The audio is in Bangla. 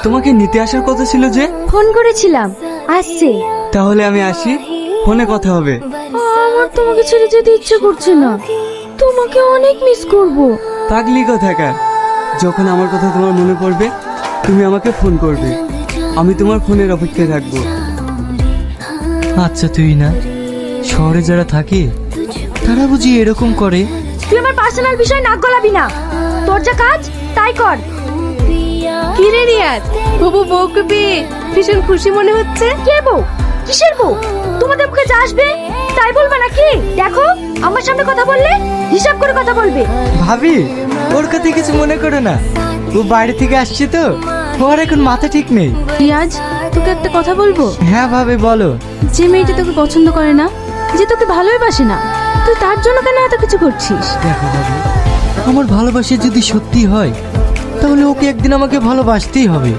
তোমাকে নিতে আসার কথা ছিল যে? ফোন করেছিলাম, আসছে। তাহলে আমি আসি, ফোনে কথা হবে। আমার তোমাকে ছেড়ে যেতে ইচ্ছে করছে না, তোমাকে অনেক মিস করব। পাগলি কোথাকার, যখন আমার কথা তোমার মনে পড়বে তুমি আমাকে ফোন করবে, আমি তোমার ফোনের অপেক্ষায় থাকবো। আচ্ছা তুই না, শহরে যারা থাকে তারা বুঝি এরকম করে? তুই আমার পার্সোনাল বিষয় নাক গলাবি না, তোর যা কাজ তাই কর। কি রে রিয়াদ, বাবু বউকে পেয়ে ভীষণ খুশি মনে হচ্ছে। কে বউ? কিসের বউ? তোমাদের মুখে যা আসবে তাই বলবে নাকি? দেখো, আমার সামনে কথা বললে হিসাব করে কথা বলবে। ভাবি, ওর কথা কিছু মনে করো না, ও বাইরে থেকে আসছে তো, ওর এখন মাথা ঠিক নেই। রিয়াজ, তোকে একটা কথা বলবো। হ্যাঁ ভাবি বলো। যে মেয়েটা তোকে পছন্দ করে না, যে তোকে ভালোই বাসে না, তুই তার জন্য কেন এত কিছু করছিস? দেখো ভাবি, আমার ভালোবাসা যদি সত্যি হয় তাহলে ওকে একদিন আমাকে ভালোবাসতেই হবে।